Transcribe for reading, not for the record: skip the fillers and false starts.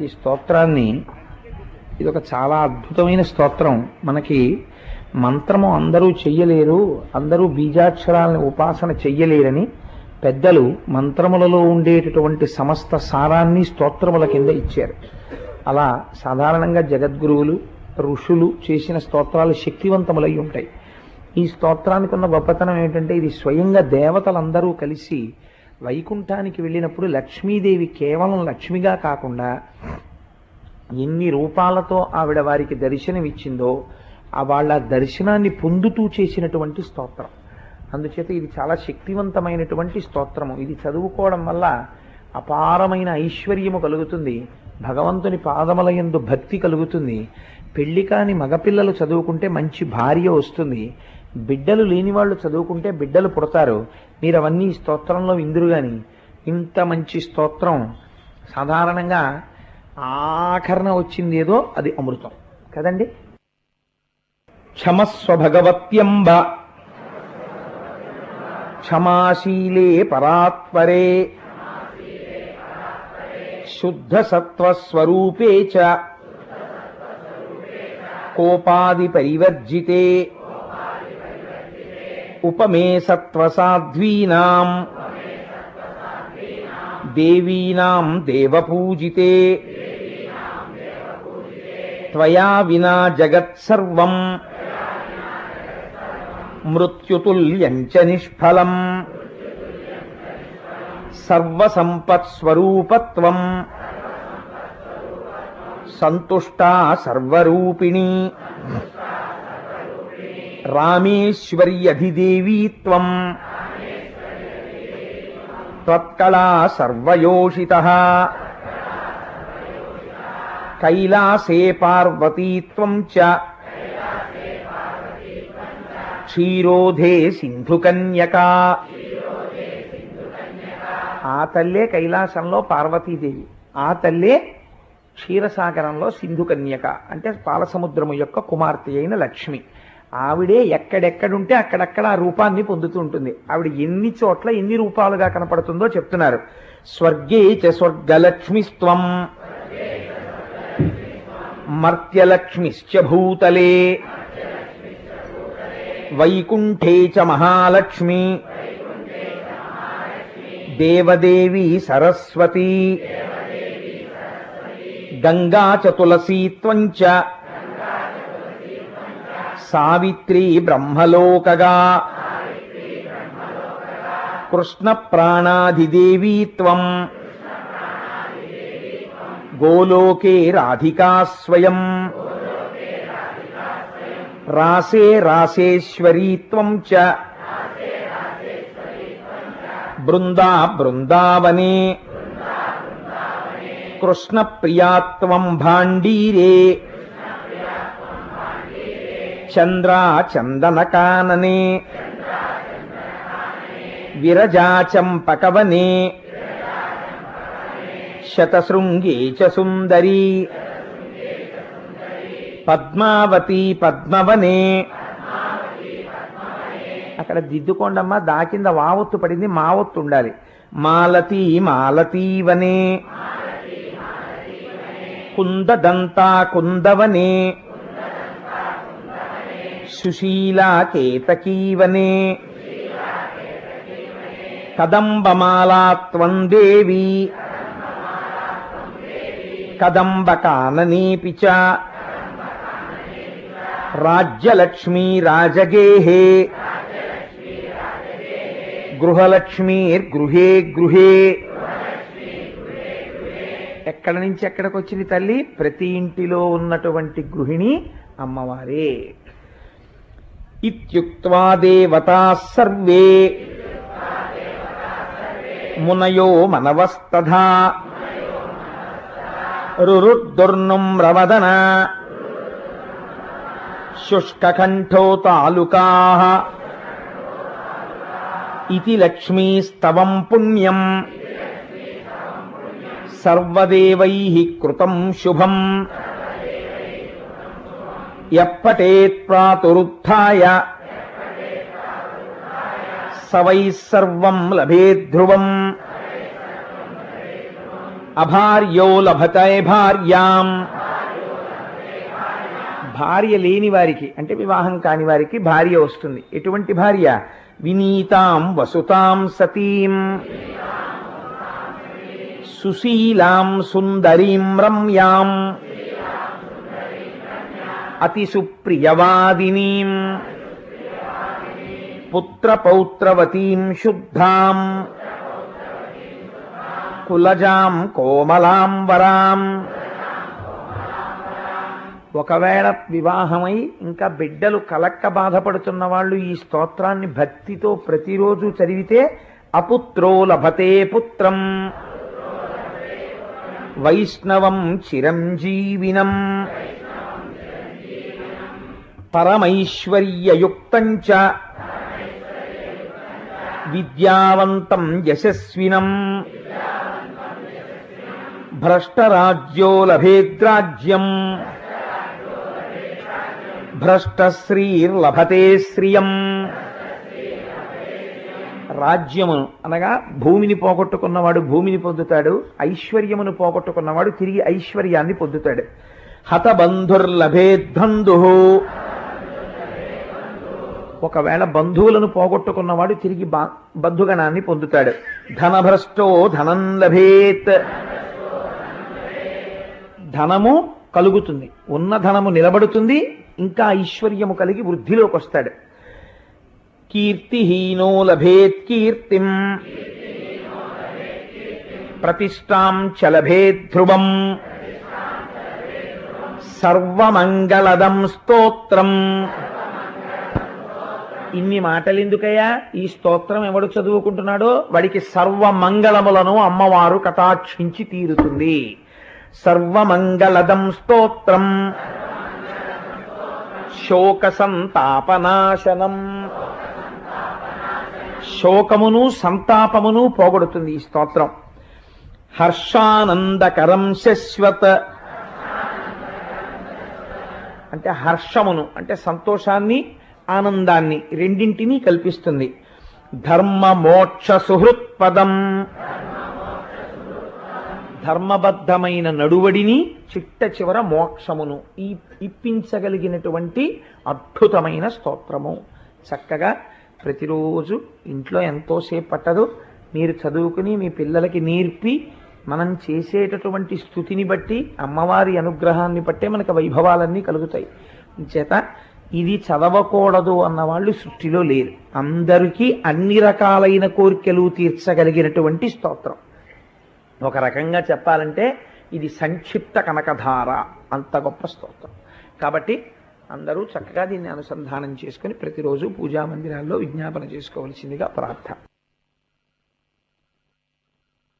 ఈ స్తోత్రాన్ని, ఇది ఒక చాలా అద్భుతమైన స్తోత్రం. మనకి మంత్రము అందరూ చెయ్యలేరు, అందరూ బీజాక్షరాలను ఉపాసన చెయ్యలేరని పెద్దలు మంత్రములలో ఉండేటటువంటి సమస్త సారాన్ని స్తోత్రముల కింద ఇచ్చారు. అలా సాధారణంగా జగద్గురువులు ఋషులు చేసిన స్తోత్రాలు శక్తివంతములై ఉంటాయి. ఈ స్తోత్రానికి ఉన్న గొప్పతనం ఏంటంటే, ఇది స్వయంగా దేవతలందరూ కలిసి వైకుంఠానికి వెళ్ళినప్పుడు లక్ష్మీదేవి కేవలం లక్ష్మిగా కాకుండా ఎన్ని రూపాలతో ఆవిడ వారికి దర్శనమిచ్చిందో వాళ్ళ దర్శనాన్ని పొందుతూ చేసినటువంటి స్తోత్రం. అందుచేత ఇది చాలా శక్తివంతమైనటువంటి స్తోత్రము. ఇది చదువుకోవడం వల్ల అపారమైన ఐశ్వర్యము కలుగుతుంది, భగవంతుని పాదముల యందు భక్తి కలుగుతుంది. పెళ్లి కాని మగపిల్లలు చదువుకుంటే మంచి భార్య వస్తుంది, బిడ్డలు లేని వాళ్ళు చదువుకుంటే బిడ్డలు పుడతారు. మీరు అవన్నీ స్తోత్రంలో ఇందురు గాని ఇంత మంచి స్తోత్రం సాధారణంగా ఆఖరణ వచ్చింది ఏదో అది అమృతం కదండి. క్షమస్వ భగవత్యంబ క్షమాశీలే పరాత్పరే శుద్ధ సత్వస్వరూపే చ కోపాది పరివర్జితే ఉపమే సత్వసాధ్వీనాం దేవీనాం దేవపూజితే త్వయా వినా జగత్సర్వం మృత్యుతుల్యం చ నిష్ఫలం సర్వసంపత్స్వరూపత్వం సంతుష్టా సర్వరూపిణి రామేశ్వర్యధిదేవీత్వం త్వత్కళా సర్వయోషితః కైలాసే పార్వతీత్వం చ క్షీరోధే సింధుకన్యకా. ఆ తల్లే కైలాసంలో పార్వతీదేవి, ఆ తల్లే క్షీరసాగరంలో సింధుకన్యక అంటే పాలసముద్రము యొక్క కుమార్తె అయిన లక్ష్మి. ఆవిడే ఎక్కడెక్కడుంటే అక్కడక్కడ ఆ రూపాన్ని పొందుతూ ఉంటుంది. ఆవిడ ఎన్ని చోట్ల ఎన్ని రూపాలుగా కనపడుతుందో చెప్తున్నారు. స్వర్గే చ స్వర్గలక్ష్మిస్త్వం మర్త్యలక్ష్మిశ్చ భూతలే వైకుంఠే చ మహాలక్ష్మి దేవదేవి సరస్వతి గంగా చ తులసీత్వం చ సావిత్రీ బ్రహ్మలోకగా కృష్ణ ప్రాణాధిదేవీత్వం గోలోకే రాధికా స్వయం రాసే రాసేశ్వరీత్వం చ బృందా బృందావనే కృష్ణ ప్రియాత్వం భాండీరే చంద్రా చందనకాననే విరజాచంపకవనే శతశృంగే చ సుందరీ పద్మావతి పద్మవనే. అక్కడ దిద్దుకోండమ్మా, దా కింద వావొత్తు పడింది, మావొత్తు ఉండాలి. మాలతీ మాలతీవనే కుందదంతా కుందవనే సుశీలా కేతకీవనే కదంబమాలాత్వం దేవి కదంబకాననేపి చ రాజ్యలక్ష్మీ రాజగేహే గృహలక్ష్మీర్గృహే గృహే. ఎక్కడి నుంచి ఎక్కడికి వచ్చింది తల్లి? ప్రతి ఇంటిలో ఉన్నటువంటి గృహిణి అమ్మవారే. ఇత్యుక్త్వా దేవతాః సర్వే మునయో మనవస్తథా రురుద్దుర్నుమ్రవదన శుష్కకంఠో తాలుకాః ఇతి లక్ష్మీస్తవం పుణ్యం స సర్వదేవైః కృతం శుభం యప్పటేత్ ప్రాతురుత్థాయ స వై సర్వం లభేద్ ధ్రువం అభార్యో లభతే భార్యాం. భార్య లేని వారికి అంటే వివాహం కాని వారికి భార్య వస్తుంది. ఎటువంటి భార్య? వినీతాం వసుతాం సతీం సుశీలాం సుందరీం రమ్యాం అతి సుప్రియవాదినీం పుత్రపౌత్రవతీం శుద్ధాం కులజాం కోమలాం వరాం. ఒకవేళ వివాహమై ఇంకా బిడ్డలు కలక్క బాధపడుతున్న వాళ్ళు ఈ స్తోత్రాన్ని భక్తితో ప్రతిరోజు చదివితే అపుత్రో లభతే పుత్రం వైష్ణవం చిరంజీవినం పరమైశ్వర్యయుక్తం చ విద్యావంతం యశస్వినం భ్రష్టరాజ్యో లభేద్రాజ్యం భ్రష్టశ్రీర్లభతే శ్రియం. రాజ్యమును అనగా భూమిని పోగొట్టుకున్నవాడు భూమిని పొందుతాడు, ఐశ్వర్యమును పోగొట్టుకున్నవాడు తిరిగి ఐశ్వర్యాన్ని పొందుతాడు. హతబంధుర్లభేద్బంధు, ఒకవేళ బంధువులను పోగొట్టుకున్నవాడు తిరిగి బంధుగణాన్ని పొందుతాడు. ధనభ్రష్టో ధనం లభేత్, ధనము కలుగుతుంది, ఉన్న ధనము నిలబడుతుంది, ఇంకా ఐశ్వర్యము కలిగి వృద్ధిలోకి వస్తాడు. కీర్తిహీనో లభేత్ కీర్తిం ప్రతిష్టాం చ లభేత్ ధ్రువం సర్వమంగళదం స్తోత్రం. ఇన్ని మాటలు ఎందుకయ్యా? ఈ స్తోత్రం ఎవడు చదువుకుంటున్నాడో వాడికి సర్వమంగళములను అమ్మవారు కటాక్షించి తీరుతుంది. సర్వమంగళదం స్తోత్రం శోక సంతాపనాశనం, శోకమును సంతాపమును పోగొడుతుంది ఈ స్తోత్రం. హర్షానందకరం శశ్వత్, అంటే హర్షమును అంటే సంతోషాన్ని ఆనందాన్ని రెండింటినీ కల్పిస్తుంది. ధర్మ మోక్ష సుహృత్పదం, ధర్మబద్ధమైన నడువడిని చిట్ట చివర మోక్షమును ఇప్పించగలిగినటువంటి అద్భుతమైన స్తోత్రము. చక్కగా ప్రతిరోజు ఇంట్లో ఎంతోసేపు పట్టదు మీరు చదువుకుని మీ పిల్లలకి నేర్పి, మనం చేసేటటువంటి స్థుతిని బట్టి అమ్మవారి అనుగ్రహాన్ని బట్టే మనకు వైభవాలన్నీ కలుగుతాయి. చేత ఇది చదవకూడదు అన్నవాళ్ళు సృష్టిలో లేరు. అందరికీ అన్ని రకాలైన కోరికలు తీర్చగలిగినటువంటి స్తోత్రం. ఒక రకంగా చెప్పాలంటే ఇది సంక్షిప్త కనకధార, అంత గొప్ప స్తోత్రం. కాబట్టి అందరూ చక్కగా దీన్ని అనుసంధానం చేసుకుని ప్రతిరోజు పూజా మందిరాల్లో విజ్ఞాపన చేసుకోవలసిందిగా ప్రార్థన.